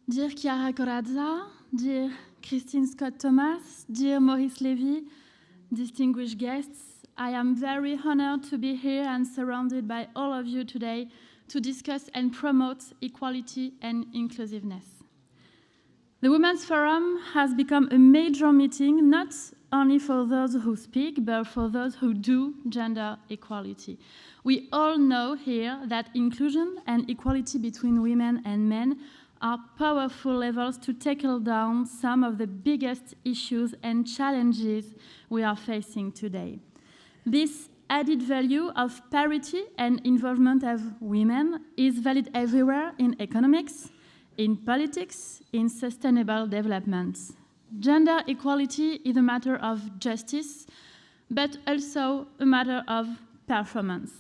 Dear Chiara Corazza, dear Christine Scott-Thomas, dear Maurice Lévy, distinguished guests, I am very honored to be here and surrounded by all of you today to discuss and promote equality and inclusiveness. The Women's Forum has become a major meeting, not only for those who speak, but for those who do gender equality. We all know here that inclusion and equality between women and men are powerful levers to tackle down some of the biggest issues and challenges we are facing today. This added value of parity and involvement of women is valid everywhere in economics, in politics, in sustainable development. Gender equality is a matter of justice, but also a matter of performance.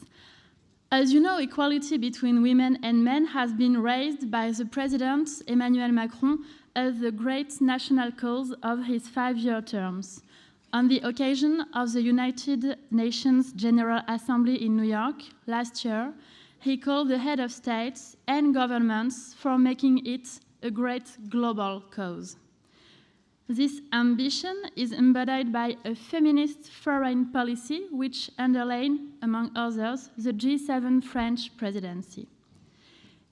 As you know, equality between women and men has been raised by the President, Emmanuel Macron, as the great national cause of his 5-year terms. On the occasion of the United Nations General Assembly in New York last year, he called the head of states and governments for making it a great global cause. This ambition is embodied by a feminist foreign policy which underlined, among others, the G7 French presidency.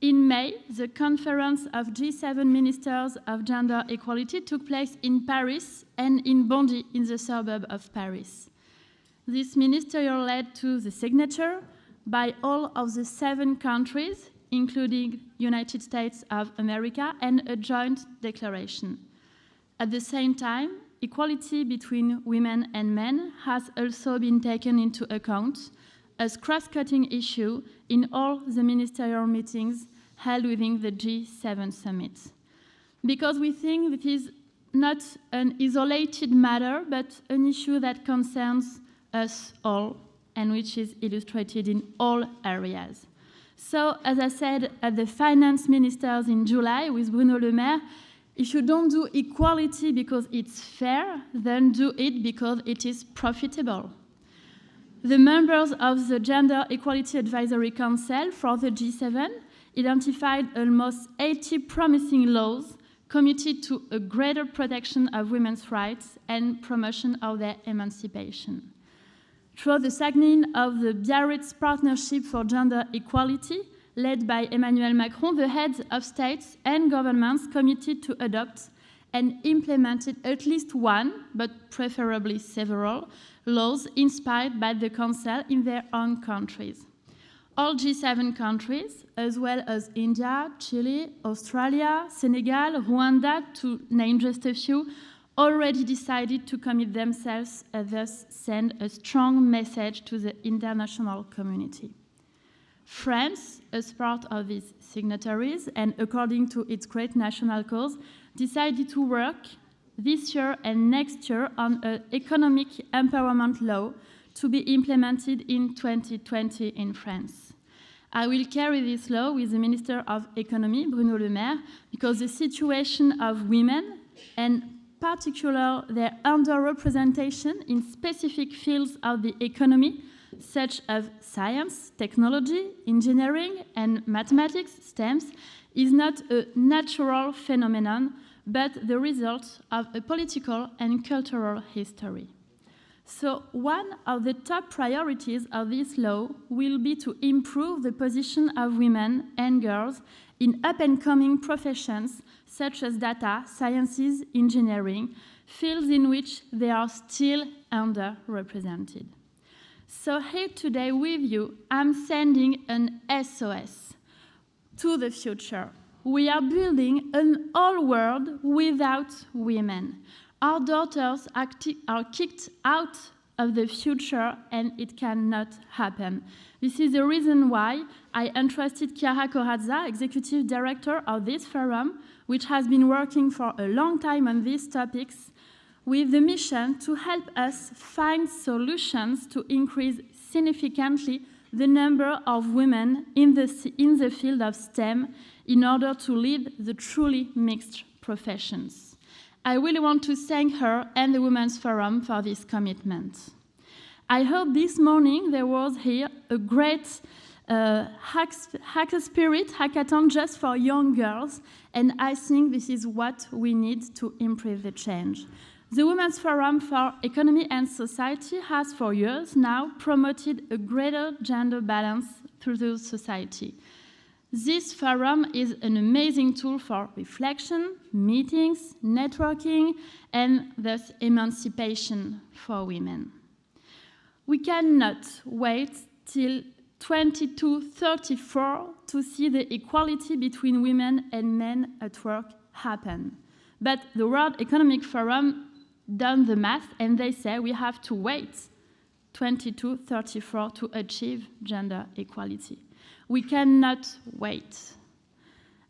In May, the conference of G7 ministers of gender equality took place in Paris and in Bondy, in the suburb of Paris. This ministerial led to the signature by all of the 7 countries, including United States of America, and a joint declaration. At the same time, equality between women and men has also been taken into account as cross-cutting issue in all the ministerial meetings held within the G7 summit. Because we think it is not an isolated matter, but an issue that concerns us all and which is illustrated in all areas. So, as I said at the finance ministers in July with Bruno Le Maire, if you don't do equality because it's fair, then do it because it is profitable. The members of the Gender Equality Advisory Council for the G7 identified almost 80 promising laws committed to a greater protection of women's rights and promotion of their emancipation. Through the signing of the Biarritz Partnership for Gender Equality, led by Emmanuel Macron, the heads of states and governments committed to adopt and implemented at least one, but preferably several, laws inspired by the Council in their own countries. All G7 countries, as well as India, Chile, Australia, Senegal, Rwanda, to name just a few, already decided to commit themselves and thus send a strong message to the international community. France, as part of these signatories and according to its great national cause, decided to work this year and next year on an economic empowerment law to be implemented in 2020 in France. I will carry this law with the Minister of Economy, Bruno Le Maire, because the situation of women, and particularly their underrepresentation in specific fields of the economy, such as science, technology, engineering, and mathematics, STEMs, is not a natural phenomenon, but the result of a political and cultural history. So one of the top priorities of this law will be to improve the position of women and girls in up-and-coming professions such as data, sciences, engineering, fields in which they are still underrepresented. So here today with you, I'm sending an SOS to the future. We are building an whole world without women. Our daughters are kicked out of the future, and it cannot happen. This is the reason why I entrusted Chiara Corazza, Executive Director of this forum, which has been working for a long time on these topics, with the mission to help us find solutions to increase significantly the number of women in the field of STEM in order to lead the truly mixed professions. I really want to thank her and the Women's Forum for this commitment. I hope this morning there was here a great Hacker spirit, hackathon just for young girls, and I think this is what we need to improve the change. The Women's Forum for Economy and Society has for years now promoted a greater gender balance through the society. This forum is an amazing tool for reflection, meetings, networking, and thus emancipation for women. We cannot wait till 2034 to see the equality between women and men at work happen. But the World Economic Forum done the math, and they say we have to wait 2034 to achieve gender equality. We cannot wait.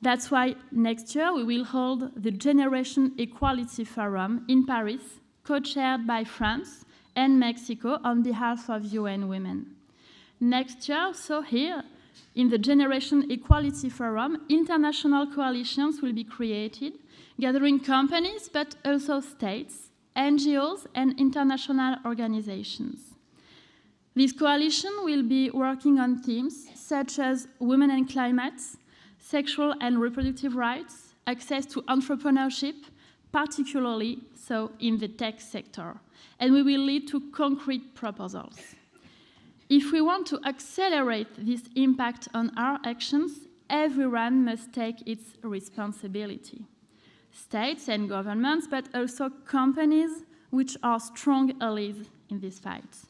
That's why next year we will hold the Generation Equality Forum in Paris, co-chaired by France and Mexico on behalf of UN Women. Next year, so here, in the Generation Equality Forum, international coalitions will be created, gathering companies, but also states, NGOs, and international organizations. This coalition will be working on themes such as women and climate, sexual and reproductive rights, access to entrepreneurship, particularly so in the tech sector, and we will lead to concrete proposals. If we want to accelerate this impact on our actions, everyone must take its responsibility. States and governments, but also companies, which are strong allies in this fight.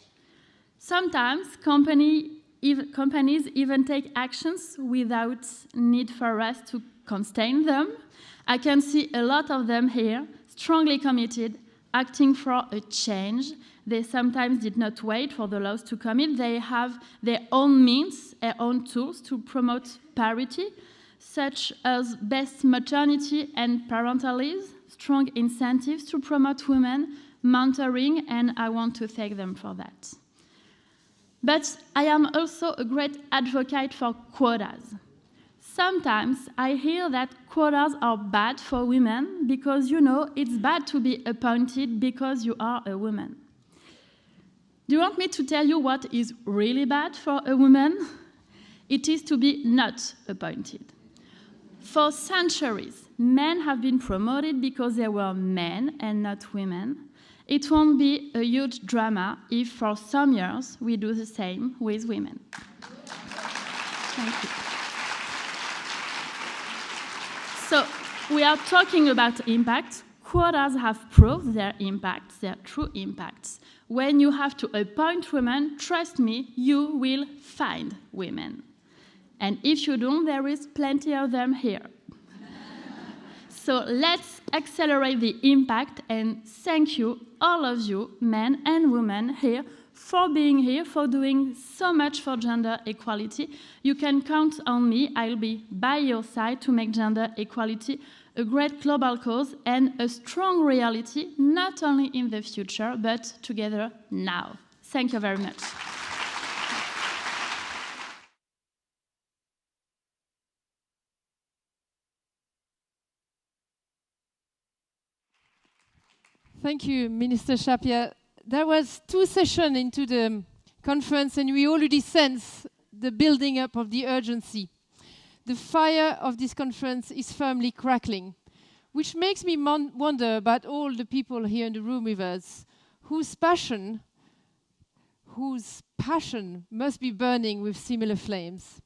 Sometimes companies even take actions without need for us to constrain them. I can see a lot of them here, strongly committed, acting for a change. They sometimes did not wait for the laws to come in. They have their own means, their own tools to promote parity, such as best maternity and parental leave, strong incentives to promote women, mentoring, and I want to thank them for that. But I am also a great advocate for quotas. Sometimes I hear that quotas are bad for women because, you know, it's bad to be appointed because you are a woman. Do you want me to tell you what is really bad for a woman? It is to be not appointed. For centuries, men have been promoted because they were men and not women. It won't be a huge drama if for some years we do the same with women. Thank you. So we are talking about impact. Quotas have proved their impact, their true impacts. When you have to appoint women, trust me, you will find women. And if you don't, there is plenty of them here. So let's accelerate the impact, and thank you, all of you, men and women here, for being here, for doing so much for gender equality. You can count on me. I'll be by your side to make gender equality a great global cause and a strong reality, not only in the future, but together now. Thank you very much. Thank you, Minister Schiappa. There was 2 sessions into the conference, and we already sense the building up of the urgency. The fire of this conference is firmly crackling, which makes me wonder about all the people here in the room with us, whose passion must be burning with similar flames.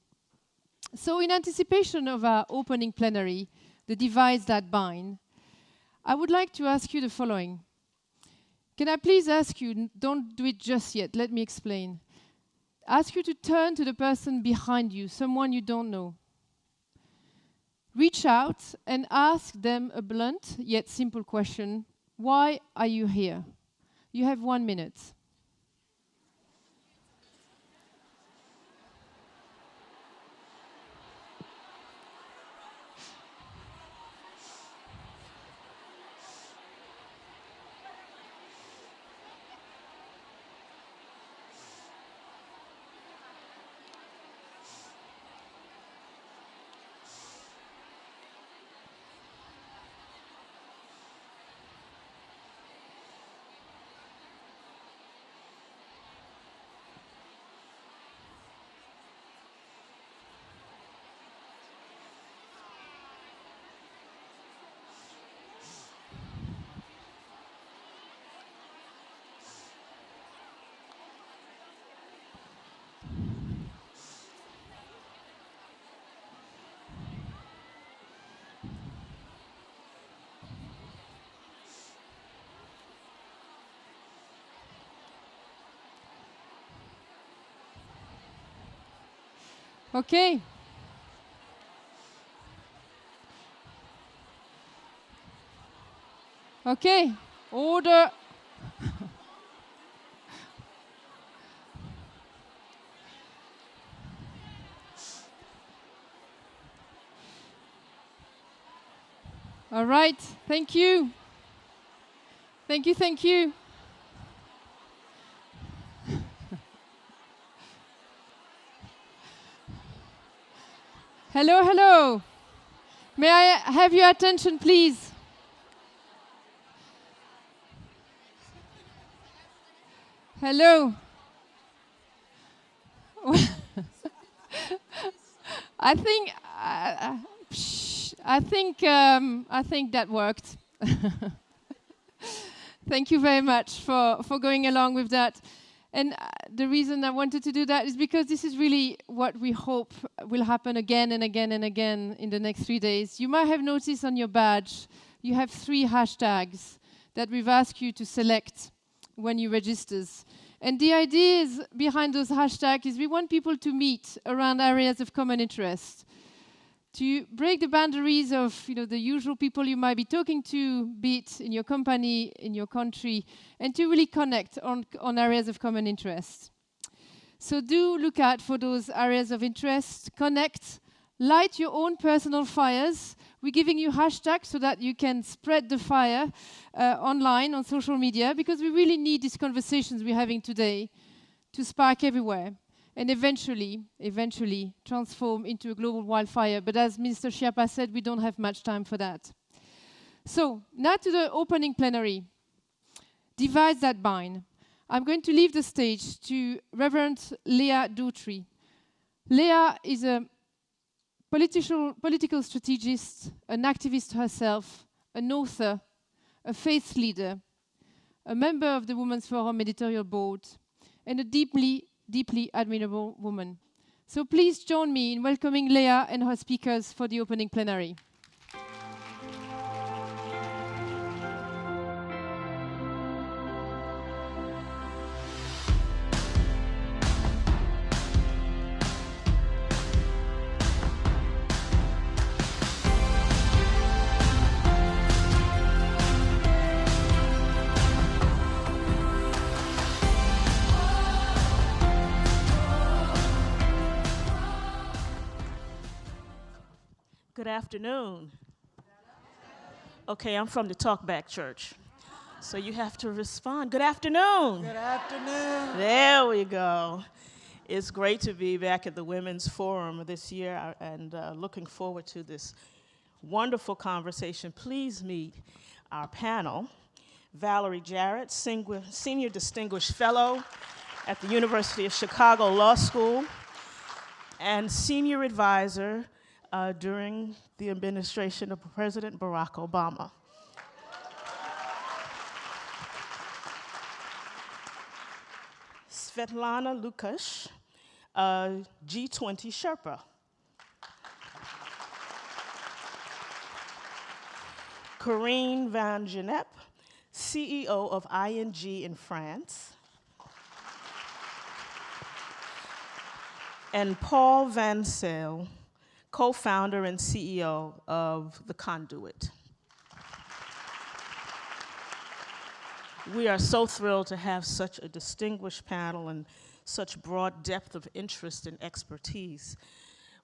So in anticipation of our opening plenary, the Devise that bind, I would like to ask you the following. Can I please ask you, don't do it just yet, let me explain. Ask you to turn to the person behind you, someone you don't know. Reach out and ask them a blunt yet simple question. Why are you here? You have 1 minute. Okay. Okay. Order. All right. Thank you. Thank you. Thank you. Hello, hello. May I have your attention, please? Hello. I think I think that worked. Thank you very much for going along with that. And the reason I wanted to do that is because this is really what we hope will happen again and again and again in the next 3 days. You might have noticed on your badge, you have 3 hashtags that we've asked you to select when you register. And the idea is behind those hashtags is we want people to meet around areas of common interest, to break the boundaries of the usual people you might be talking to, be it in your company, in your country, and to really connect on areas of common interest. So do look out for those areas of interest, connect, light your own personal fires. We're giving you hashtags so that you can spread the fire online, on social media, because we really need these conversations we're having today to spark everywhere and eventually transform into a global wildfire. But as Minister Schiappa said, we don't have much time for that. So now to the opening plenary. Devise that bind. I'm going to leave the stage to Reverend Leah Daughtry. Leah is a political strategist, an activist herself, an author, a faith leader, a member of the Women's Forum editorial board, and a deeply admirable woman. So please join me in welcoming Leah and her speakers for the opening plenary. Good afternoon. Okay, I'm from the Talkback Church, so you have to respond. Good afternoon. Good afternoon. There we go. It's great to be back at the Women's Forum this year and looking forward to this wonderful conversation. Please meet our panel. Valerie Jarrett, Senior Distinguished Fellow at the University of Chicago Law School and Senior Advisor during the administration of President Barack Obama. Svetlana Lukash, G20 Sherpa. Corinne Van Genep, CEO of ING in France. And Paul Van Zyl, co-founder and CEO of The Conduit. We are so thrilled to have such a distinguished panel and such broad depth of interest and expertise.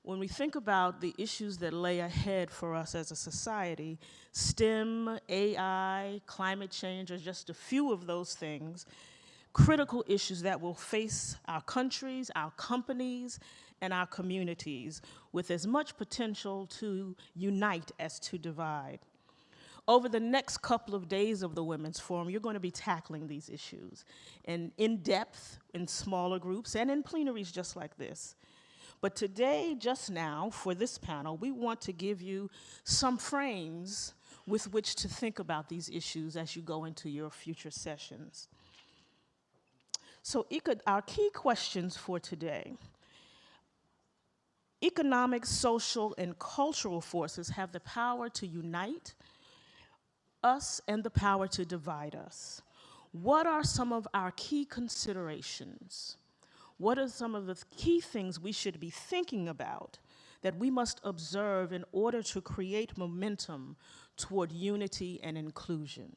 When we think about the issues that lay ahead for us as a society, STEM, AI, climate change are just a few of those things, critical issues that will face our countries, our companies, and our communities with as much potential to unite as to divide. Over the next couple of days of the Women's Forum, you're going to be tackling these issues in depth, in smaller groups, and in plenaries just like this. But today, just now, for this panel, we want to give you some frames with which to think about these issues as you go into your future sessions. So our key questions for today. Economic, social, and cultural forces have the power to unite us and the power to divide us. What are some of our key considerations? What are some of the key things we should be thinking about that we must observe in order to create momentum toward unity and inclusion?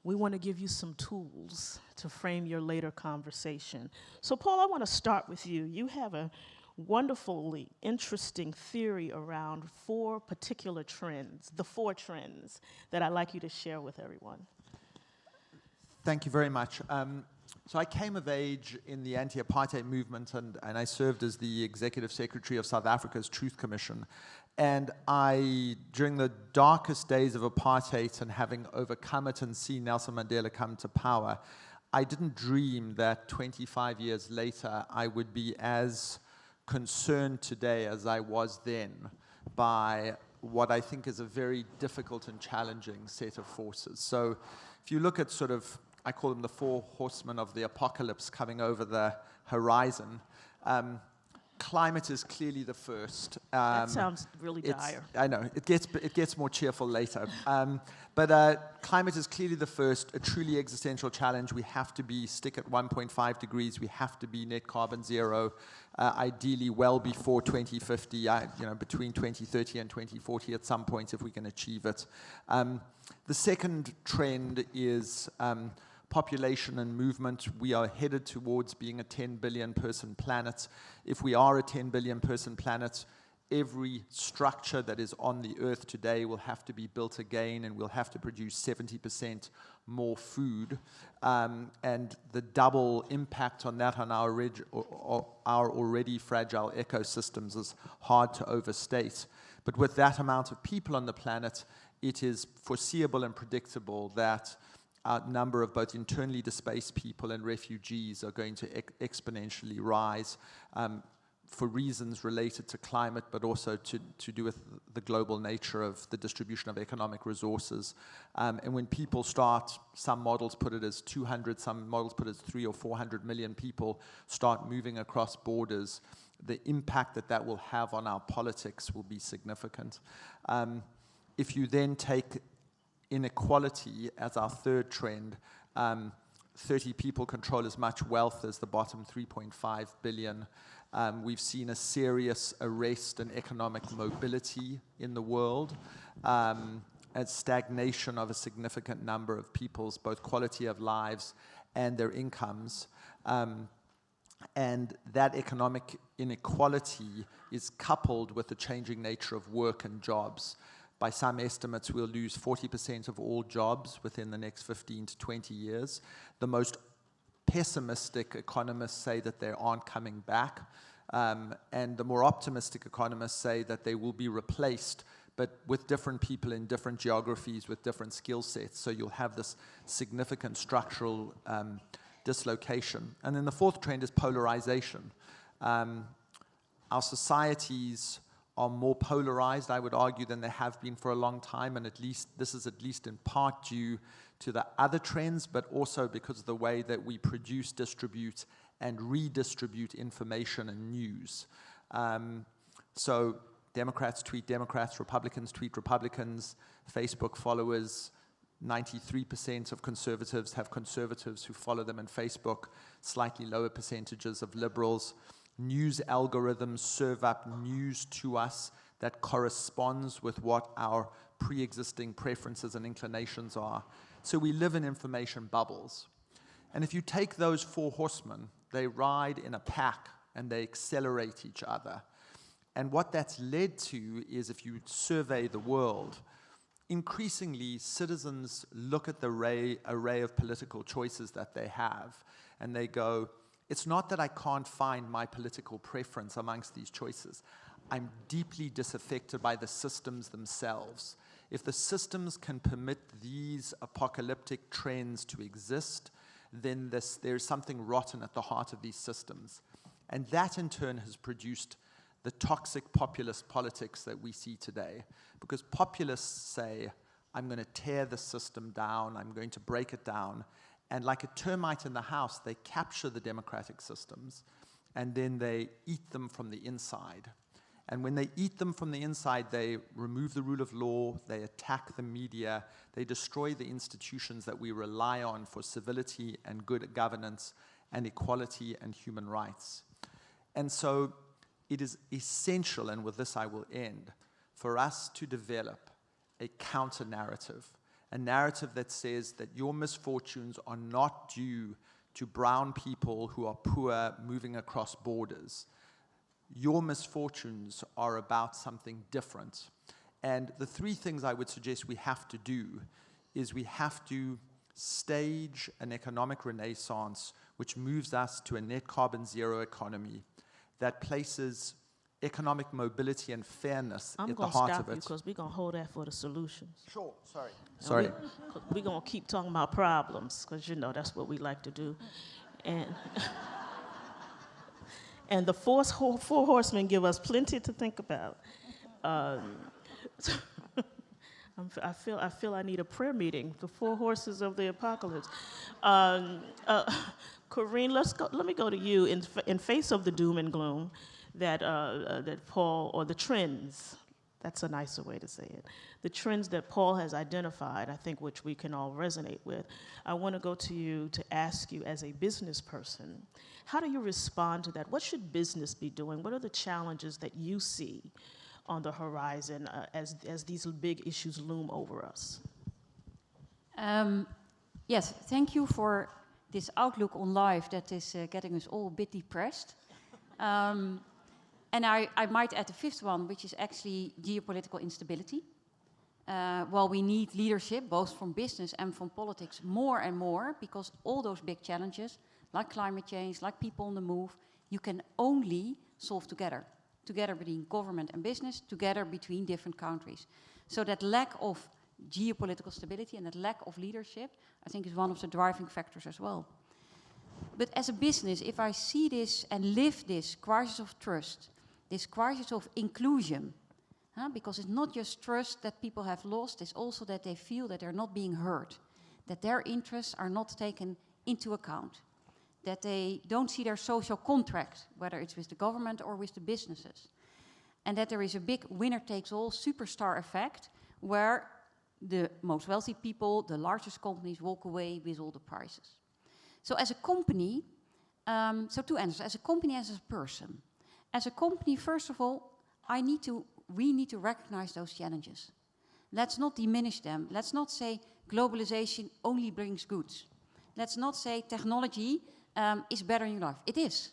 We want to give you some tools to frame your later conversation. So Paul, I want to start with you. You have a wonderfully interesting theory around 4 particular trends, the 4 trends that I'd like you to share with everyone. Thank you very much. So I came of age in the anti-apartheid movement, and I served as the executive secretary of South Africa's Truth Commission. And during the darkest days of apartheid and having overcome it and seen Nelson Mandela come to power, I didn't dream that 25 years later I would be as concerned today as I was then by what I think is a very difficult and challenging set of forces. So if you look at sort of, I call them the 4 horsemen of the apocalypse coming over the horizon, climate is clearly the first. That sounds really dire. I know, it gets more cheerful later. But climate is clearly the first, a truly existential challenge. We have to stick at 1.5 degrees. We have to be net carbon zero, ideally well before 2050, between 2030 and 2040 at some point if we can achieve it. The second trend is population and movement. We are headed towards being a 10 billion person planet. If we are a 10 billion person planet, every structure that is on the earth today will have to be built again, and we'll have to produce 70% more food. And the double impact on that on our already fragile ecosystems is hard to overstate. But with that amount of people on the planet, it is foreseeable and predictable that a number of both internally displaced people and refugees are going to exponentially rise for reasons related to climate, but also to do with the global nature of the distribution of economic resources. And when people start, some models put it as 200, some models put it as 300 or 400 million people start moving across borders, the impact that will have on our politics will be significant. If you then take inequality as our third trend, 30 people control as much wealth as the bottom 3.5 billion. We've seen a serious arrest in economic mobility in the world, and stagnation of a significant number of people's both quality of lives and their incomes. And that economic inequality is coupled with the changing nature of work and jobs. By some estimates, we'll lose 40% of all jobs within the next 15 to 20 years. The most pessimistic economists say that they aren't coming back. And the more optimistic economists say that they will be replaced, but with different people in different geographies with different skill sets. So you'll have this significant structural dislocation. And then the fourth trend is polarization. Our societies are more polarized, I would argue, than they have been for a long time, and this is at least in part due to the other trends, but also because of the way that we produce, distribute, and redistribute information and news. So Democrats tweet Democrats, Republicans tweet Republicans, Facebook followers, 93% of conservatives have conservatives who follow them on Facebook, slightly lower percentages of liberals. News algorithms serve up news to us that corresponds with what our pre-existing preferences and inclinations are. So we live in information bubbles. And if you take those 4 horsemen, they ride in a pack and they accelerate each other. And what that's led to is, if you survey the world, increasingly citizens look at the array of political choices that they have, and they go, it's not that I can't find my political preference amongst these choices. I'm deeply disaffected by the systems themselves. If the systems can permit these apocalyptic trends to exist, then there's something rotten at the heart of these systems. And that in turn has produced the toxic populist politics that we see today. Because populists say, I'm going to tear the system down, I'm going to break it down. And like a termite in the house, they capture the democratic systems, and then they eat them from the inside. And when they eat them from the inside, they remove the rule of law, they attack the media, they destroy the institutions that we rely on for civility and good governance, and equality and human rights. And so it is essential, and with this I will end, for us to develop a counter-narrative, a narrative that says that your misfortunes are not due to brown people who are poor moving across borders. Your misfortunes are about something different. And the three things I would suggest we have to do is we have to stage an economic renaissance which moves us to a net carbon zero economy that places economic mobility and fairness at the heart of it. I'm going to stop you because we're going to hold that for the solutions. Sure, sorry. Sorry. We're going to keep talking about problems because, you know, that's what we like to do. And, and the four horsemen give us plenty to think about. I feel I need a prayer meeting, the four horses of the apocalypse. Corinne, let me go to you. In face of the doom and gloom that Paul, or the trends, that's a nicer way to say it, the trends that Paul has identified, I think, which we can all resonate with, I want to go to you to ask you as a business person, how do you respond to that? What should business be doing? What are the challenges that you see on the horizon as these big issues loom over us? Yes, thank you for this outlook on life that is getting us all a bit depressed. And I might add the fifth one, which is actually geopolitical instability. Well, we need leadership, both from business and from politics, more and more, because all those big challenges, like climate change, like people on the move, you can only solve together. Together between government and business, together between different countries. So that lack of geopolitical stability and that lack of leadership, I think, is one of the driving factors as well. But as a business, if I see this and live this crisis of trust, this crisis of inclusion, because it's not just trust that people have lost, it's also that they feel that they're not being heard, that their interests are not taken into account, that they don't see their social contract, whether it's with the government or with the businesses, and that there is a big winner-takes-all superstar effect where the most wealthy people, the largest companies, walk away with all the prizes. So as a company, so two answers, as a company, as a person. As a company, first of all, we need to recognize those challenges. Let's not diminish them. Let's not say globalization only brings goods. Let's not say technology is better in your life. It is.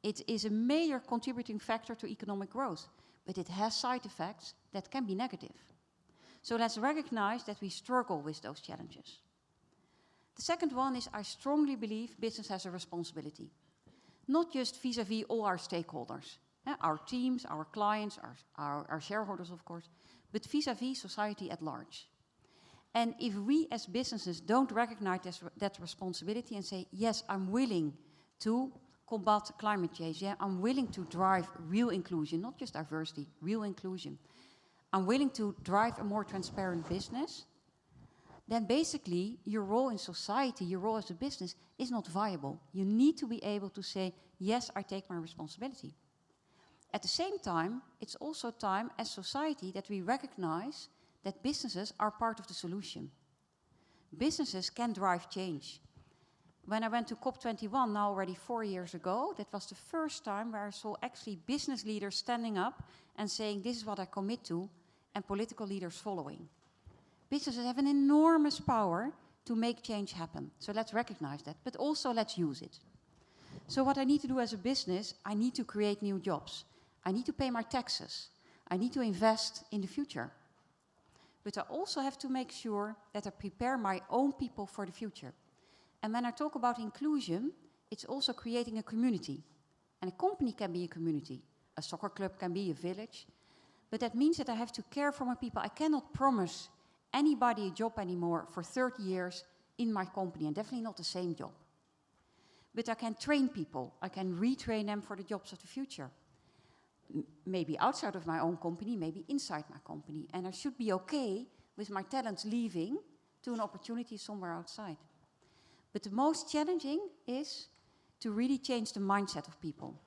It is a major contributing factor to economic growth, but it has side effects that can be negative. So let's recognize that we struggle with those challenges. The second one is I strongly believe business has a responsibility, not just vis-à-vis all our stakeholders, our teams, our clients, our shareholders, of course, but vis-à-vis society at large. And if we as businesses don't recognize that responsibility and say, yes, I'm willing to combat climate change, yeah, I'm willing to drive real inclusion, not just diversity, real inclusion, I'm willing to drive a more transparent business, then basically your role in society, your role as a business is not viable. You need to be able to say, yes, I take my responsibility. At the same time, it's also time as society that we recognize that businesses are part of the solution. Businesses can drive change. When I went to COP21, now already 4 years ago, that was the first time where I saw actually business leaders standing up and saying, this is what I commit to, and political leaders following. Businesses have an enormous power to make change happen. So let's recognize that, but also let's use it. So what I need to do as a business, I need to create new jobs. I need to pay my taxes. I need to invest in the future. But I also have to make sure that I prepare my own people for the future. And when I talk about inclusion, it's also creating a community. And a company can be a community. A soccer club can be a village. But that means that I have to care for my people. I cannot promise anybody a job anymore for 30 years in my company, and definitely not the same job. But I can train people. I can retrain them for the jobs of the future. Maybe outside of my own company, maybe inside my company. And I should be okay with my talents leaving to an opportunity somewhere outside. But the most challenging is to really change the mindset of people.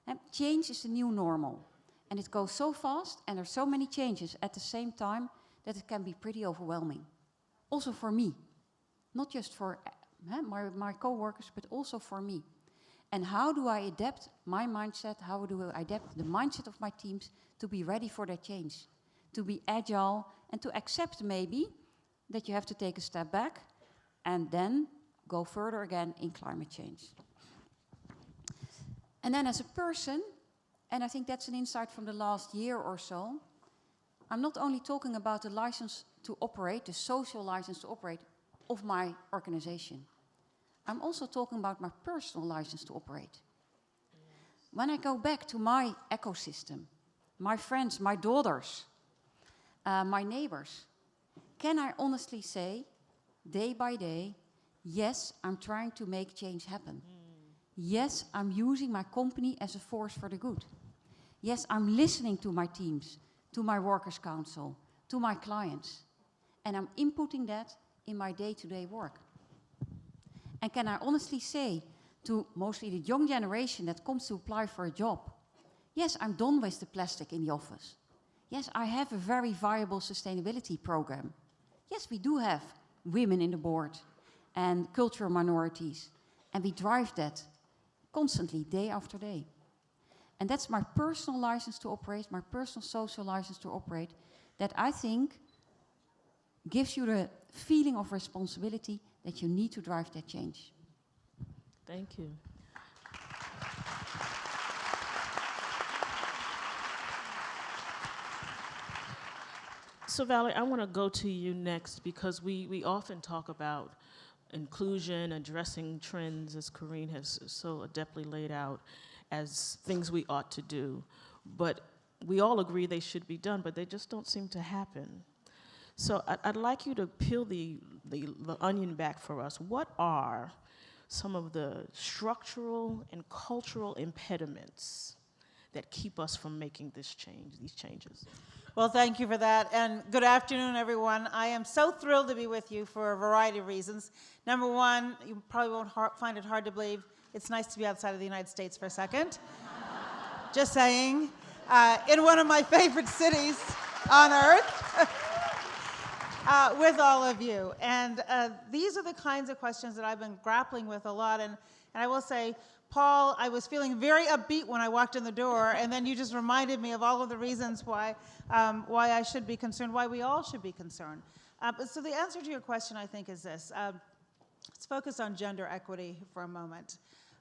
And change is the new normal. And it goes so fast, and there are so many changes at the same time, that it can be pretty overwhelming. Also for me. Not just for my co-workers, but also for me. And how do I adapt my mindset? How do I adapt the mindset of my teams to be ready for that change? To be agile and to accept maybe that you have to take a step back and then go further again in climate change. And then as a person, and I think that's an insight from the last year or so, I'm not only talking about the license to operate, the social license to operate of my organization. I'm also talking about my personal license to operate. When I go back to my ecosystem, my friends, my daughters, my neighbors, can I honestly say, day by day, yes, I'm trying to make change happen. Yes, I'm using my company as a force for the good. Yes, I'm listening to my teams, to my workers' council, to my clients, and I'm inputting that in my day-to-day work. And can I honestly say to mostly the young generation that comes to apply for a job, yes, I'm done with the plastic in the office. Yes, I have a very viable sustainability program. Yes, we do have women in the board and cultural minorities, and we drive that constantly, day after day. And that's my personal license to operate, my personal social license to operate, that I think gives you the feeling of responsibility that you need to drive that change. Thank you. So Valerie, I want to go to you next because we often talk about inclusion, addressing trends, as Corinne has so adeptly laid out, as things we ought to do. But we all agree they should be done, but they just don't seem to happen. So I'd like you to peel the onion back for us. What are some of the structural and cultural impediments that keep us from making these changes? Well, thank you for that, and good afternoon, everyone. I am so thrilled to be with you for a variety of reasons. Number one, you probably won't find it hard to believe, it's nice to be outside of the United States for a second. Just saying. In one of my favorite cities on earth. With all of you. And these are the kinds of questions that I've been grappling with a lot. And I will say, Paul, I was feeling very upbeat when I walked in the door, and then you just reminded me of all of the reasons why I should be concerned, why we all should be concerned. So the answer to your question, I think, is this. Let's focus on gender equity for a moment.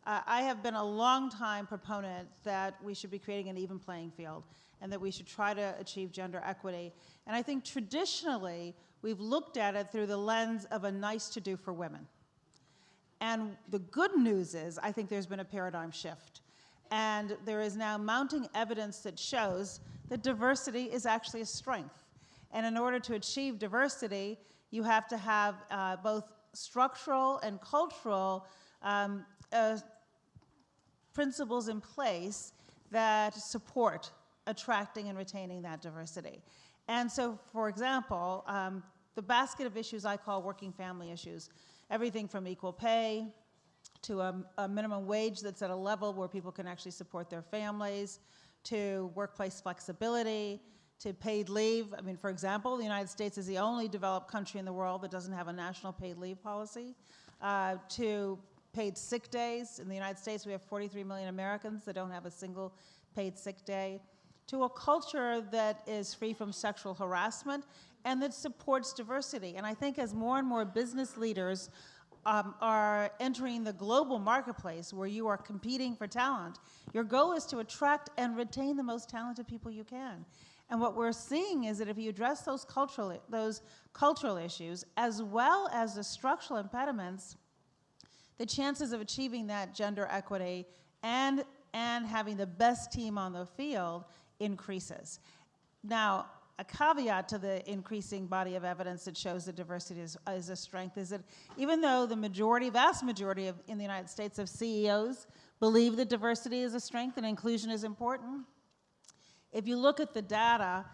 I have been a long-time proponent that we should be creating an even playing field and that we should try to achieve gender equity. And I think traditionally, we've looked at it through the lens of a nice to do for women. And the good news is, I think there's been a paradigm shift. And there is now mounting evidence that shows that diversity is actually a strength. And in order to achieve diversity, you have to have both structural and cultural principles in place that support attracting and retaining that diversity. And so, for example, the basket of issues I call working family issues, everything from equal pay to a minimum wage that's at a level where people can actually support their families, to workplace flexibility, to paid leave. I mean, for example, the United States is the only developed country in the world that doesn't have a national paid leave policy, to paid sick days. In the United States, we have 43 million Americans that don't have a single paid sick day, to a culture that is free from sexual harassment and that supports diversity. And I think as more and more business leaders are entering the global marketplace where you are competing for talent, your goal is to attract and retain the most talented people you can. And what we're seeing is that if you address those cultural issues as well as the structural impediments, the chances of achieving that gender equity and having the best team on the field increases. Now, a caveat to the increasing body of evidence that shows that diversity is a strength is that even though the vast majority in the United States of CEOs believe that diversity is a strength and inclusion is important, if you look at the data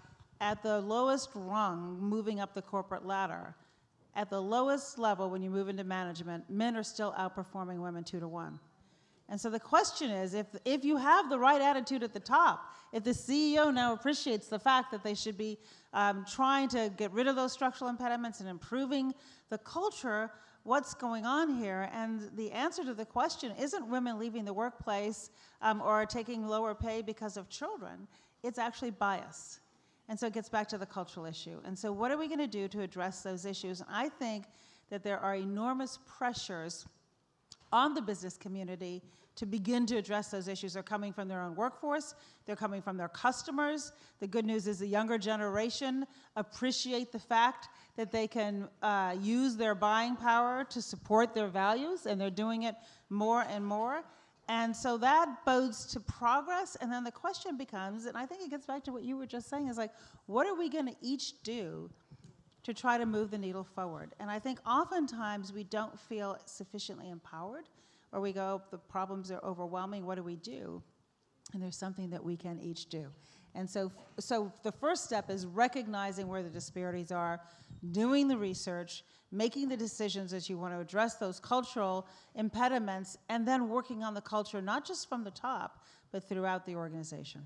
at the lowest rung moving up the corporate ladder, at the lowest level when you move into management, men are still outperforming women 2-to-1. And so the question is, if you have the right attitude at the top, if the CEO now appreciates the fact that they should be trying to get rid of those structural impediments and improving the culture, what's going on here? And the answer to the question isn't women leaving the workplace or taking lower pay because of children. It's actually bias. And so it gets back to the cultural issue. And so what are we going to do to address those issues? And I think that there are enormous pressures on the business community to begin to address those issues. They're coming from their own workforce, they're coming from their customers. The good news is the younger generation appreciate the fact that they can use their buying power to support their values, and they're doing it more and more. And so that bodes to progress, and then the question becomes, and I think it gets back to what you were just saying, is like, what are we gonna each do to try to move the needle forward? And I think oftentimes we don't feel sufficiently empowered, or we go, the problems are overwhelming, what do we do? And there's something that we can each do. And so the first step is recognizing where the disparities are, doing the research, making the decisions as you want to address those cultural impediments, and then working on the culture, not just from the top, but throughout the organization.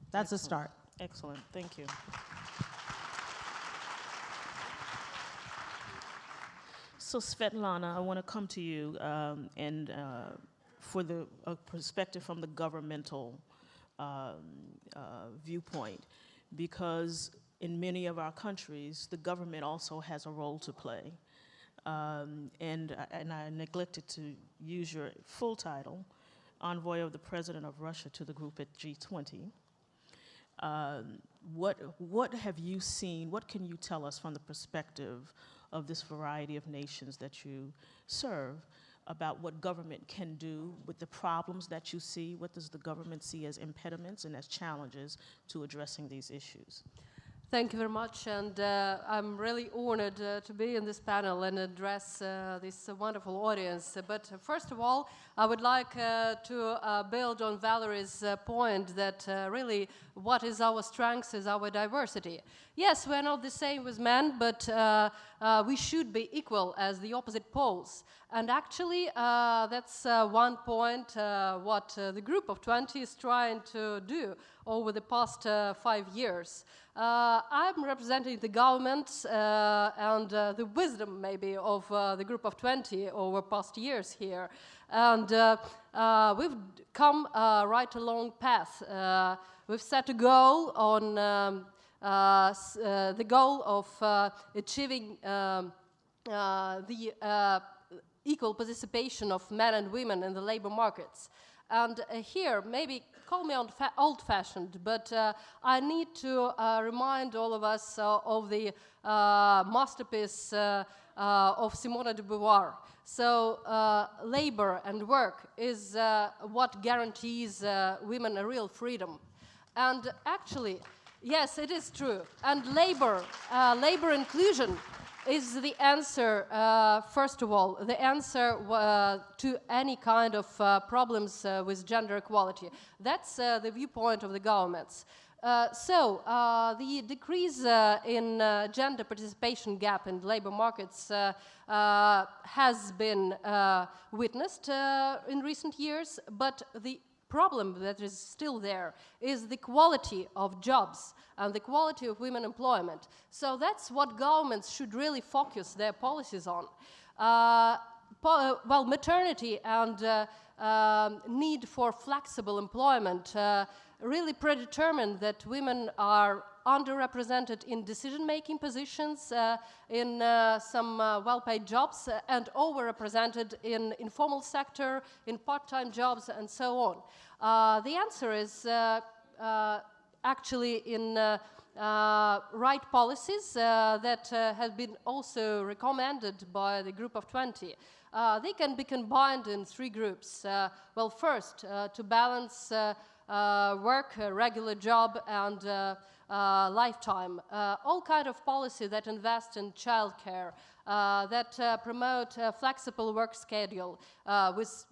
That's a start. Excellent, thank you. So Svetlana, I want to come to you and for the perspective from the governmental viewpoint, because in many of our countries, the government also has a role to play. And I neglected to use your full title, Envoy of the President of Russia to the group at G20. What have you seen, what can you tell us from the perspective of this variety of nations that you serve about what government can do with the problems that you see? What does the government see as impediments and as challenges to addressing these issues? Thank you very much, and I'm really honored to be in this panel and address this wonderful audience. But first of all, I would like to build on Valerie's point that really what is our strength is our diversity. Yes, we're not the same as men, but we should be equal as the opposite poles. And actually, that's one point what the group of 20 is trying to do over the past 5 years. I'm representing the government and the wisdom maybe of the group of 20 over past years here. And we've come right along path. We've set a goal on the goal of achieving the equal participation of men and women in the labor markets. And here, maybe call me old-fashioned, but I need to remind all of us of the masterpiece of Simone de Beauvoir. So labor and work is what guarantees women a real freedom. And actually, yes, it is true. And labor inclusion is the answer, first of all, the answer to any kind of problems with gender equality. That's the viewpoint of the governments. The decrease in gender participation gap in labor markets has been witnessed in recent years, but the problem that is still there is the quality of jobs and the quality of women employment. So that's what governments should really focus their policies on. Well, maternity and need for flexible employment really predetermine that women are underrepresented in decision-making positions, in some well-paid jobs, and overrepresented in informal sector, in part-time jobs, and so on. The answer is actually in right policies that have been also recommended by the group of 20. They can be combined in 3 groups. Well, first, to balance work, regular job, and lifetime. All kind of policy that invest in childcare, that promote a flexible work schedule with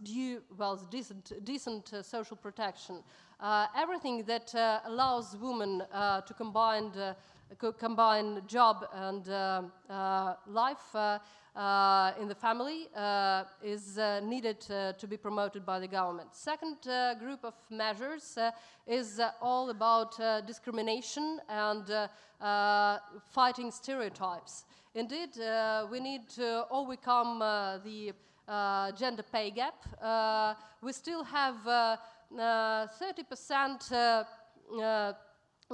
decent social protection. Everything that allows women to combine job and life in the family is needed to be promoted by the government. Second group of measures is all about discrimination and fighting stereotypes. Indeed, we need to overcome the gender pay gap. We still have 30%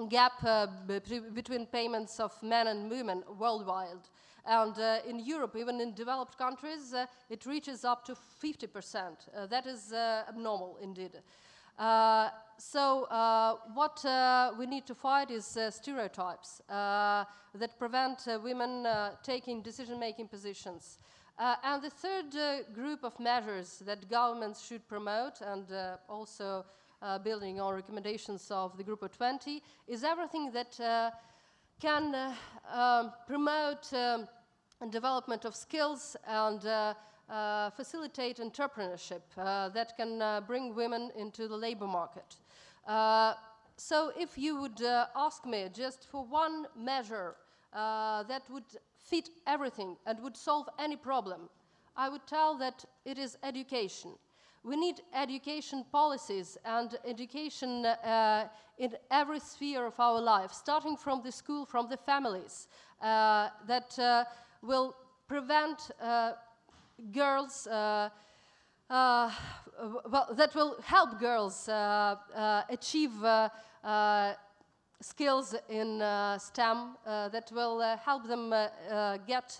gap between payments of men and women worldwide. And in Europe, even in developed countries, it reaches up to 50%. That is abnormal indeed. What we need to fight is stereotypes that prevent women taking decision-making positions. And the third group of measures that governments should promote, and also building on recommendations of the Group of 20, is everything that can promote development of skills and facilitate entrepreneurship that can bring women into the labor market. So if you would ask me just for one measure that would fit everything and would solve any problem, I would tell that it is education. We need education policies and education in every sphere of our life, starting from the school, from the families, that will prevent girls, that will help girls achieve skills in STEM, that will help them get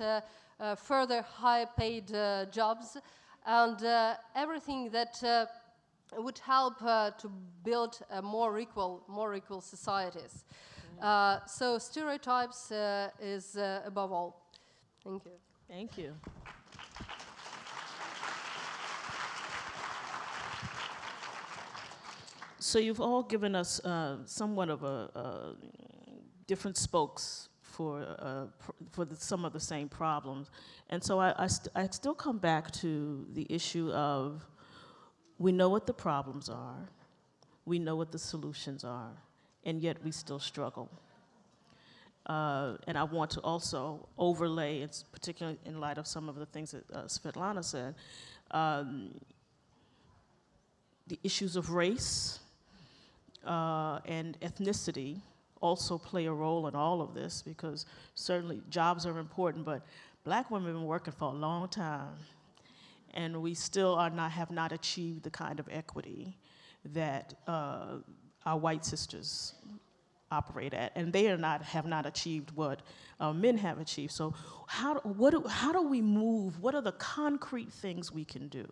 further high-paid jobs, and everything that would help to build more equal societies. So stereotypes is above all. Thank you. Thank you. So you've all given us somewhat of a different spokes for some of the same problems. And so I still come back to the issue of, we know what the problems are, we know what the solutions are, and yet we still struggle. And I want to also overlay, particularly in light of some of the things that Svetlana said, the issues of race and ethnicity also play a role in all of this, because certainly jobs are important, but Black women have been working for a long time, and we still have not achieved the kind of equity that our white sisters operate at, and they have not achieved what men have achieved. So how do we move? What are the concrete things we can do?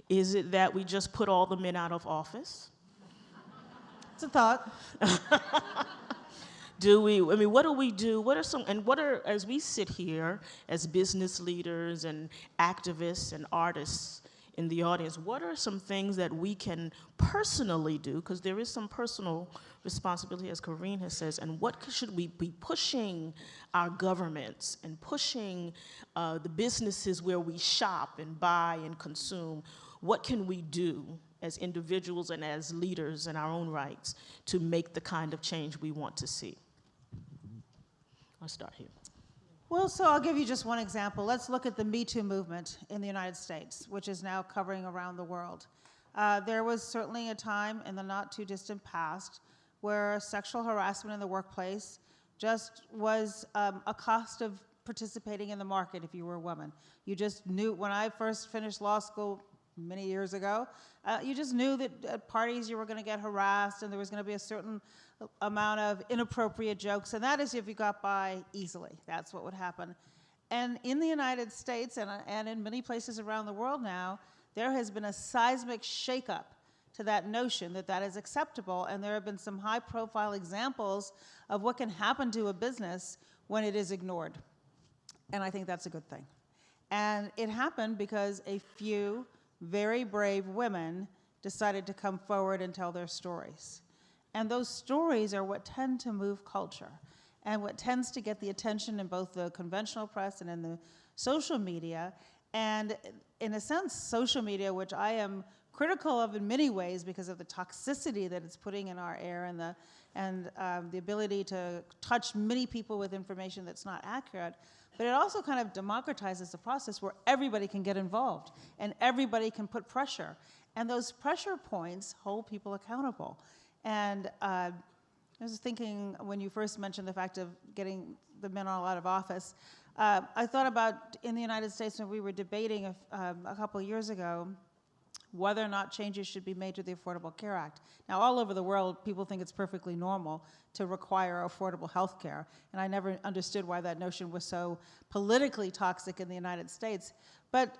Is it that we just put all the men out of office? It's a thought. What do we do? As we sit here as business leaders and activists and artists in the audience, what are some things that we can personally do? Because there is some personal responsibility, as Corinne has said, and what should we be pushing our governments and pushing the businesses where we shop and buy and consume? What can we do as individuals and as leaders in our own rights to make the kind of change we want to see? I'll start here. Well, so I'll give you just one example. Let's look at the Me Too movement in the United States, which is now covering around the world. There was certainly a time in the not too distant past where sexual harassment in the workplace just was a cost of participating in the market if you were a woman. You just knew, when I first finished law school many years ago, you just knew that at parties you were going to get harassed and there was going to be a certain amount of inappropriate jokes, and that is if you got by easily. That's what would happen. And in the United States and in many places around the world now, there has been a seismic shakeup to that notion that that is acceptable, and there have been some high-profile examples of what can happen to a business when it is ignored. And I think that's a good thing. And it happened because a few very brave women decided to come forward and tell their stories. And those stories are what tend to move culture and what tends to get the attention in both the conventional press and in the social media. And in a sense, social media, which I am critical of in many ways because of the toxicity that it's putting in our air and the ability to touch many people with information that's not accurate, but it also kind of democratizes the process where everybody can get involved and everybody can put pressure. And those pressure points hold people accountable. And I was thinking when you first mentioned the fact of getting the men all out of office, I thought about in the United States when we were debating a couple of years ago whether or not changes should be made to the Affordable Care Act. Now, all over the world, people think it's perfectly normal to require affordable health care, and I never understood why that notion was so politically toxic in the United States. But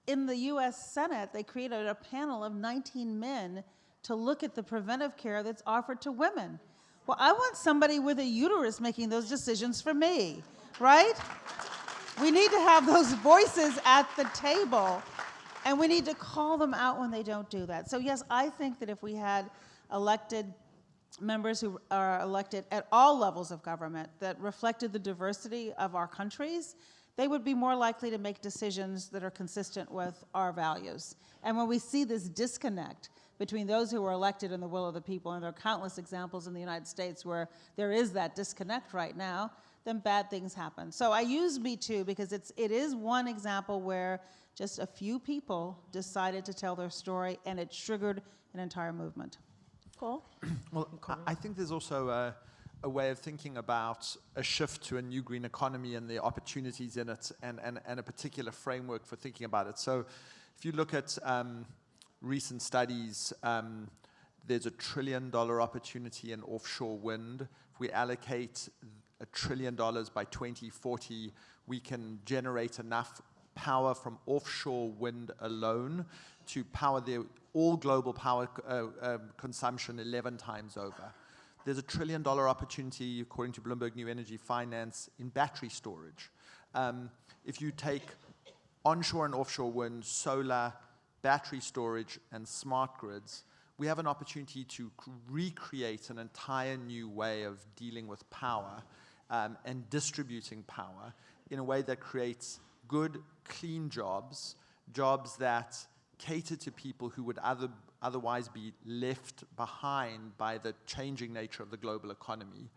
in the US Senate, they created a panel of 19 men to look at the preventive care that's offered to women. Well, I want somebody with a uterus making those decisions for me, right? We need to have those voices at the table, and we need to call them out when they don't do that. So yes, I think that if we had elected members who are elected at all levels of government that reflected the diversity of our countries, they would be more likely to make decisions that are consistent with our values. And when we see this disconnect between those who are elected and the will of the people, and there are countless examples in the United States where there is that disconnect right now, then bad things happen. So I use Me Too because it is one example where just a few people decided to tell their story, and it triggered an entire movement. Paul? Well, I think there's also a way of thinking about a shift to a new green economy and the opportunities in it, and a particular framework for thinking about it. So if you look at recent studies, there's $1 trillion opportunity in offshore wind. If we allocate $1 trillion by 2040, we can generate enough power from offshore wind alone to power all global power consumption 11 times over. There's $1 trillion opportunity, according to Bloomberg New Energy Finance, in battery storage. If you take onshore and offshore wind, solar, battery storage, and smart grids, we have an opportunity to recreate an entire new way of dealing with power and distributing power in a way that creates good, clean jobs, jobs that cater to people who would otherwise be left behind by the changing nature of the global economy.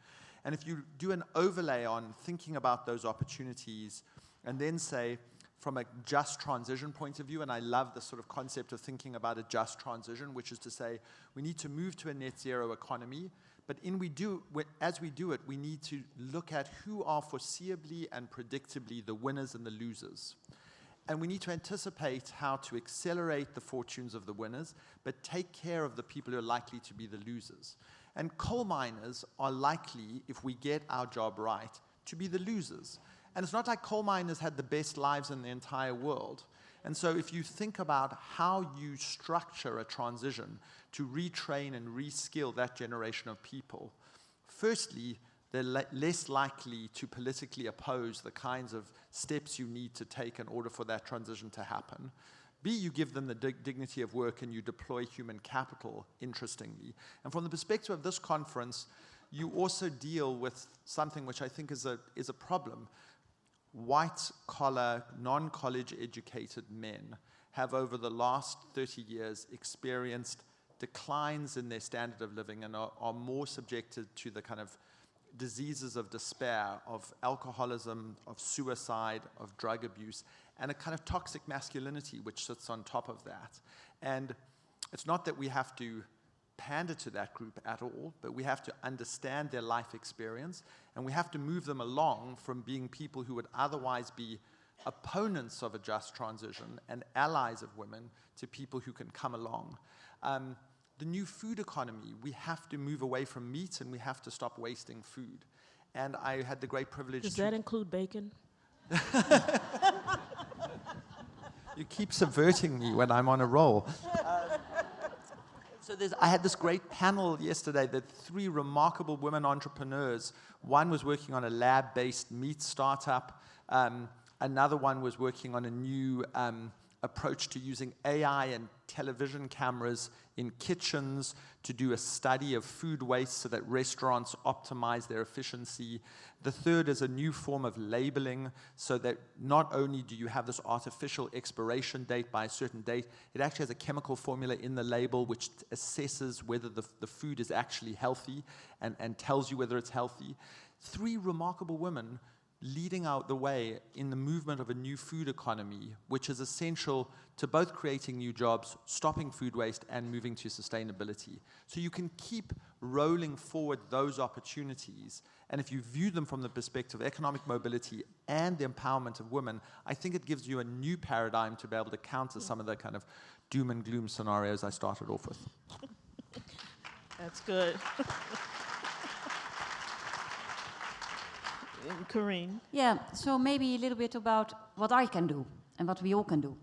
And if you do an overlay on thinking about those opportunities and then say, from a just transition point of view, and I love the sort of concept of thinking about a just transition, which is to say we need to move to a net zero economy, but as we do it, we need to look at who are foreseeably and predictably the winners and the losers. And we need to anticipate how to accelerate the fortunes of the winners, but take care of the people who are likely to be the losers. And coal miners are likely, if we get our job right, to be the losers. And it's not like coal miners had the best lives in the entire world. And so if you think about how you structure a transition to retrain and reskill that generation of people, firstly, they're less likely to politically oppose the kinds of steps you need to take in order for that transition to happen. B, you give them the dignity of work and you deploy human capital, interestingly. And from the perspective of this conference, you also deal with something which I think is a problem. White-collar, non-college educated men have over the last 30 years experienced declines in their standard of living and are more subjected to the kind of diseases of despair, of alcoholism, of suicide, of drug abuse, and a kind of toxic masculinity which sits on top of that. And it's not that we have to pander to that group at all, but we have to understand their life experience, and we have to move them along from being people who would otherwise be opponents of a just transition and allies of women to people who can come along. The new food economy, we have to move away from meat and we have to stop wasting food. And I had the great privilege Does that include bacon? You keep subverting me when I'm on a roll. So I had this great panel yesterday that 3 remarkable women entrepreneurs, one was working on a lab-based meat startup, another one was working on a new approach to using AI and television cameras in kitchens to do a study of food waste so that restaurants optimize their efficiency. The third is a new form of labeling so that not only do you have this artificial expiration date by a certain date, it actually has a chemical formula in the label which assesses whether the food is actually healthy and tells you whether it's healthy. 3 remarkable women leading out the way in the movement of a new food economy, which is essential to both creating new jobs, stopping food waste, and moving to sustainability. So you can keep rolling forward those opportunities, and if you view them from the perspective of economic mobility and the empowerment of women, I think it gives you a new paradigm to be able to counter some of the kind of doom and gloom scenarios I started off with. That's good. Karine. Yeah, so maybe a little bit about what I can do and what we all can do.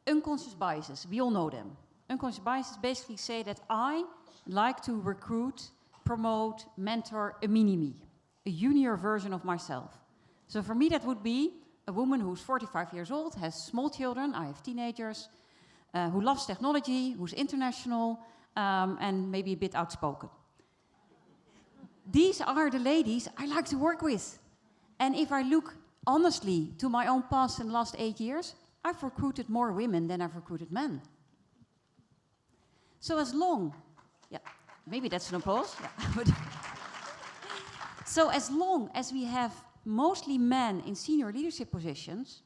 Unconscious biases, we all know them. Unconscious biases basically say that I like to recruit, promote, mentor a mini-me, a junior version of myself. So for me that would be a woman who's 45 years old, has small children, I have teenagers, who loves technology, who's international, and maybe a bit outspoken. These are the ladies I like to work with. And if I look honestly to my own past in the last 8 years, I've recruited more women than I've recruited men. So as long, maybe that's an applause. Yeah. So as long as we have mostly men in senior leadership positions,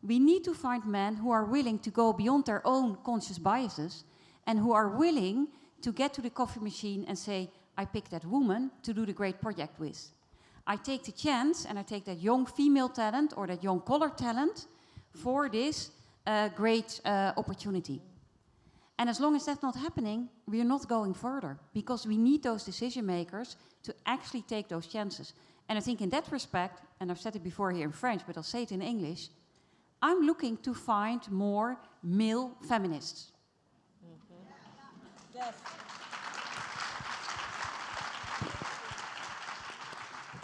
we need to find men who are willing to go beyond their own conscious biases and who are willing to get to the coffee machine and say, I pick that woman to do the great project with. I take the chance and I take that young female talent or that young color talent for this great opportunity. And as long as that's not happening, we're not going further because we need those decision makers to actually take those chances. And I think in that respect, and I've said it before here in French, but I'll say it in English, I'm looking to find more male feminists. Yes.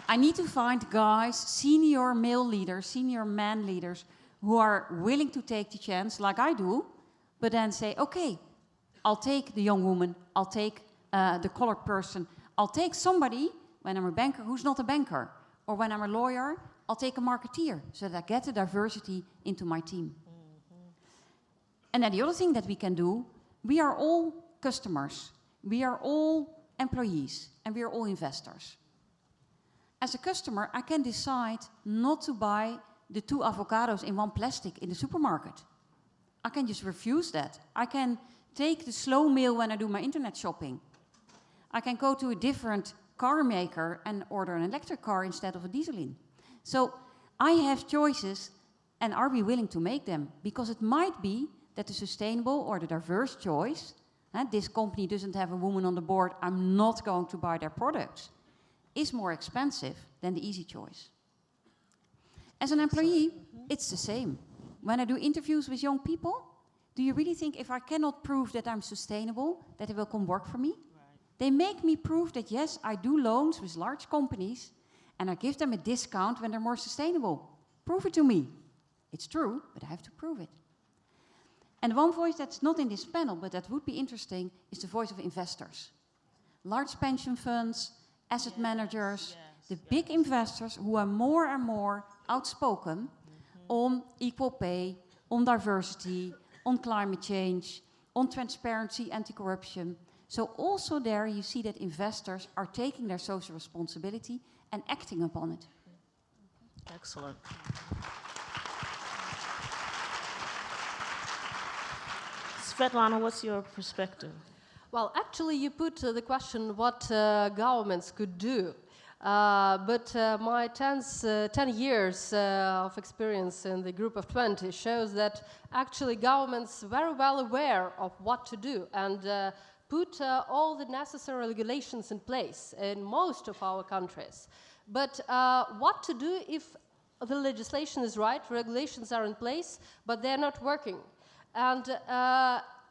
I need to find guys, senior male leaders, senior man leaders, who are willing to take the chance, like I do, but then say, okay, I'll take the young woman, I'll take the colored person, I'll take somebody, when I'm a banker, who's not a banker, or when I'm a lawyer, I'll take a marketeer, so that I get the diversity into my team. And then the other thing that we can do, we are all customers, we are all employees, and we are all investors. As a customer, I can decide not to buy the 2 avocados in 1 plastic in the supermarket. I can just refuse that. I can take the slow meal when I do my internet shopping. I can go to a different car maker and order an electric car instead of a dieseline. So I have choices, and are we willing to make them? Because it might be that the sustainable or the diverse choice, this company doesn't have a woman on the board, I'm not going to buy their products, is more expensive than the easy choice. As an employee, it's the same. When I do interviews with young people, do you really think if I cannot prove that I'm sustainable, that they will come work for me? Right. They make me prove that yes, I do loans with large companies and I give them a discount when they're more sustainable. Prove it to me. It's true, but I have to prove it. And one voice that's not in this panel, but that would be interesting, is the voice of investors. Large pension funds, asset managers, the big investors who are more and more outspoken on equal pay, on diversity, on climate change, on transparency, anti-corruption. So also there you see that investors are taking their social responsibility and acting upon it. Excellent. Svetlana, what's your perspective? Well, actually, you put the question what governments could do. But my 10 years of experience in the group of 20 shows that actually governments are very well aware of what to do and put all the necessary regulations in place in most of our countries. But what to do if the legislation is right, regulations are in place, but they're not working? And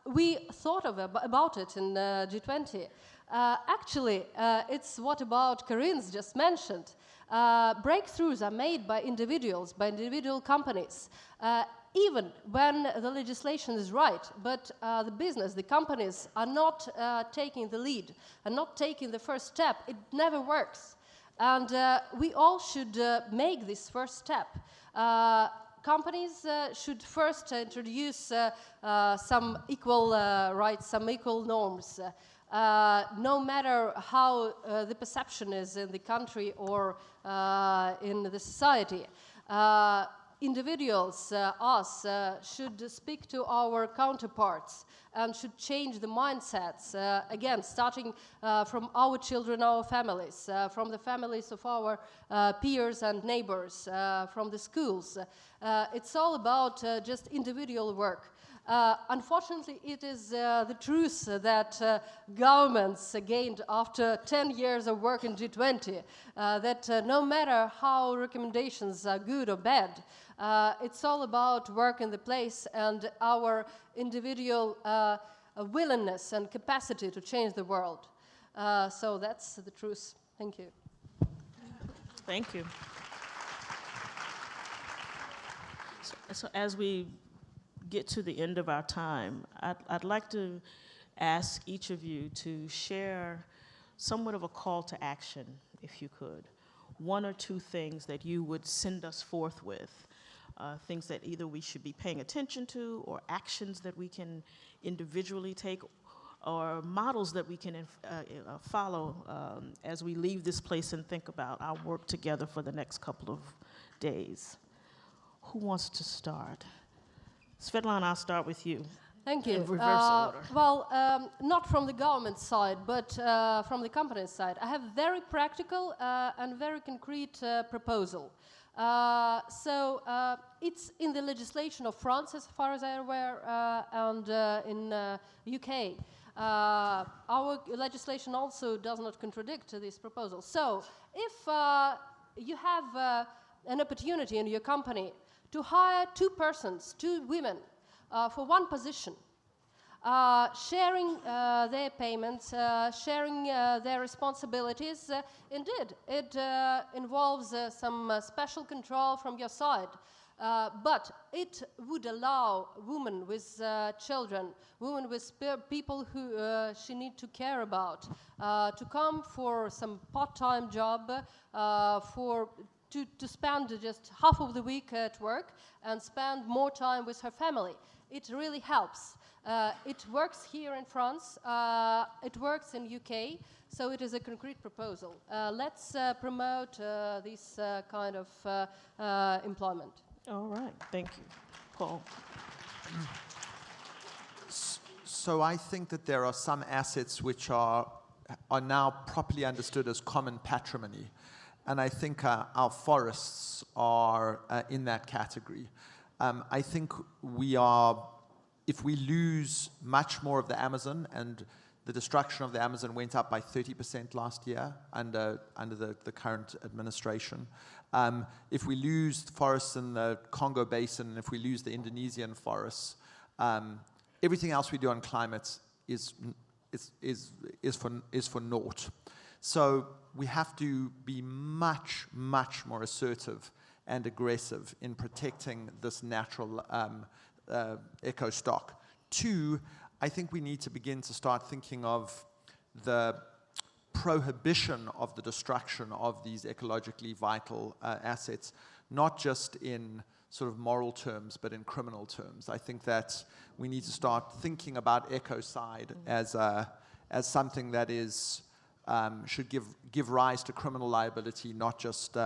we thought about it in G20. Actually, it's what about Karine's just mentioned. Breakthroughs are made by individuals, by individual companies, even when the legislation is right, but the business, the companies are not taking the lead, are not taking the first step. It never works. And we all should make this first step. companies should first introduce some equal rights, some equal norms. No matter how the perception is in the country or in the society. Individuals, us, should speak to our counterparts and should change the mindsets, again, starting from our children, our families, from the families of our peers and neighbors, from the schools. It's all about just individual work. Unfortunately, it is the truth that governments gained after 10 years of work in G20, that no matter how recommendations are good or bad, it's all about work in the place and our individual willingness and capacity to change the world. So that's the truth. Thank you. Thank you. So as we get to the end of our time, I'd like to ask each of you to share somewhat of a call to action, if you could. One or two things that you would send us forth with, things that either we should be paying attention to, or actions that we can individually take, or models that we can follow as we leave this place and think about our work together for the next couple of days. Who wants to start? Svetlana, I'll start with you. Thank you. In reverse order. Well, not from the government side, but from the company side. I have very practical and very concrete proposal. It's in the legislation of France, as far as I'm aware, and in UK. Our legislation also does not contradict this proposal. So, if you have an opportunity in your company to hire two persons, two women, for one position, sharing their payments, sharing their responsibilities. Indeed, it involves some special control from your side. But it would allow women with children, women with people who she need to care about, to come for some part-time job, to spend just half of the week at work and spend more time with her family. It really helps. It works here in France, it works in UK, so it is a concrete proposal. Let's promote this kind of employment. All right, thank you. Paul. So I think that there are some assets which are now properly understood as common patrimony. And I think our forests are in that category. I think if we lose much more of the Amazon, and the destruction of the Amazon went up by 30% last year under the current administration. If we lose forests in the Congo Basin, and if we lose the Indonesian forests, everything else we do on climate is for naught. So we have to be much, much more assertive and aggressive in protecting this natural eco stock. Two, I think we need to begin to start thinking of the prohibition of the destruction of these ecologically vital assets, not just in sort of moral terms, but in criminal terms. I think that we need to start thinking about ecocide as something that should give rise to criminal liability, not just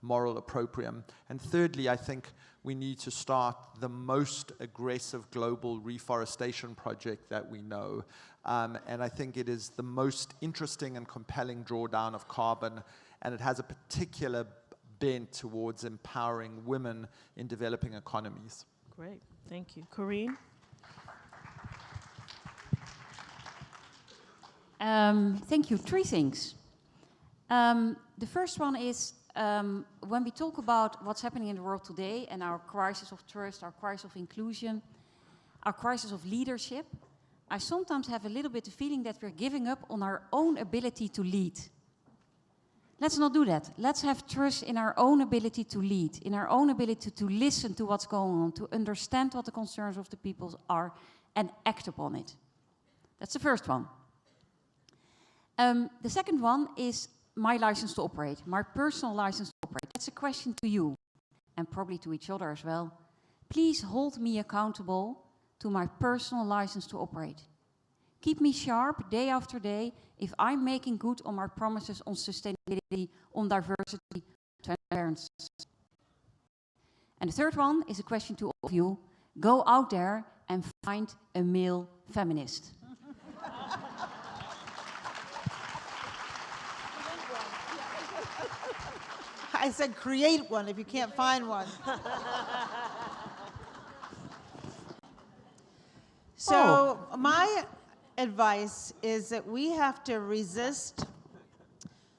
moral opprobrium. And thirdly, I think we need to start the most aggressive global reforestation project that we know. And I think it is the most interesting and compelling drawdown of carbon, and it has a particular bent towards empowering women in developing economies. Great, thank you. Corinne? Thank you. Three things. The first one is when we talk about what's happening in the world today and our crisis of trust, our crisis of inclusion, our crisis of leadership, I sometimes have a little bit the feeling that we're giving up on our own ability to lead. Let's not do that. Let's have trust in our own ability to lead, in our own ability to listen to what's going on, to understand what the concerns of the people are and act upon it. That's the first one. The second one is my license to operate, my personal license to operate. That's a question to you, and probably to each other as well. please hold me accountable to my personal license to operate. Keep me sharp day after day if I'm making good on my promises on sustainability, on diversity, transparency. And the third one is a question to all of you. Go out there and find a male feminist. I said create one if you can't find one. So my advice is that we have to resist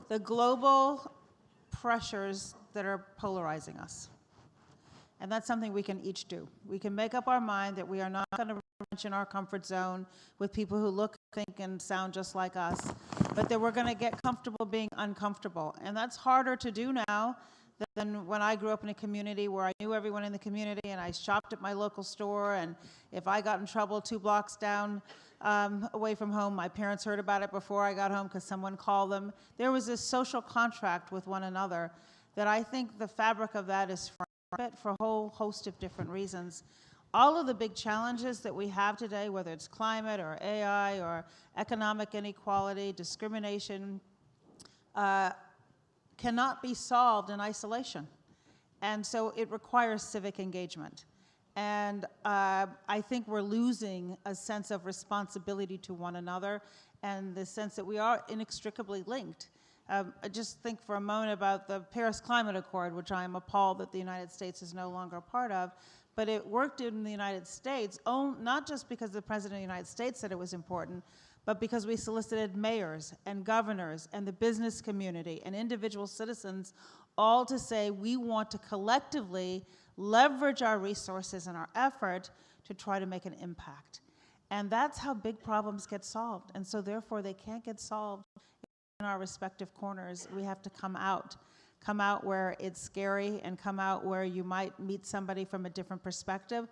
the global pressures that are polarizing us. And that's something we can each do. We can make up our mind that we are not going to retrench in our comfort zone with people who look, think, and sound just like us, but that we're going to get comfortable being uncomfortable. And that's harder to do now than when I grew up in a community where I knew everyone in the community and I shopped at my local store, and if I got in trouble 2 blocks down away from home, my parents heard about it before I got home because someone called them. There was this social contract with one another that I think the fabric of that is for a whole host of different reasons. All of the big challenges that we have today, whether it's climate or AI or economic inequality, discrimination, cannot be solved in isolation. And so it requires civic engagement. And I think we're losing a sense of responsibility to one another and the sense that we are inextricably linked. I just think for a moment about the Paris Climate Accord, which I am appalled that the United States is no longer a part of, but it worked in the United States, not just because the President of the United States said it was important, but because we solicited mayors and governors and the business community and individual citizens all to say we want to collectively leverage our resources and our effort to try to make an impact. And that's how big problems get solved. And so therefore they can't get solved in our respective corners. We have to come out where it's scary and come out where you might meet somebody from a different perspective,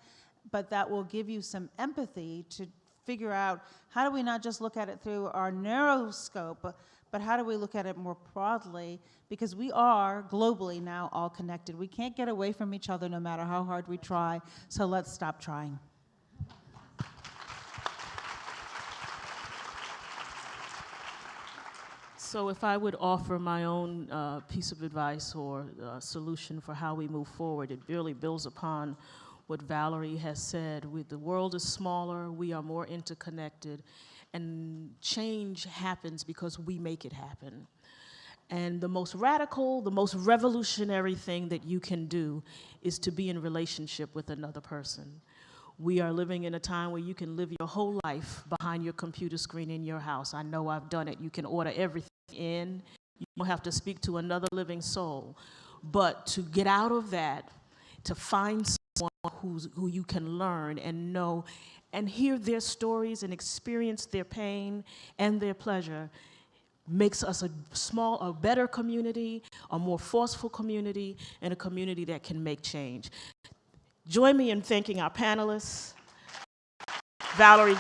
but that will give you some empathy to figure out how do we not just look at it through our narrow scope, but how do we look at it more broadly, because we are globally now all connected. We can't get away from each other no matter how hard we try, so let's stop trying. So if I would offer my own piece of advice or solution for how we move forward, it really builds upon what Valerie has said. The world is smaller, we are more interconnected, and change happens because we make it happen. And the most radical, the most revolutionary thing that you can do is to be in relationship with another person. We are living in a time where you can live your whole life behind your computer screen in your house. I know I've done it. You can order everything in. You don't have to speak to another living soul. But to get out of that, to find someone who you can learn and know and hear their stories and experience their pain and their pleasure makes us a better community, a more forceful community, and a community that can make change. Join me in thanking our panelists, Valerie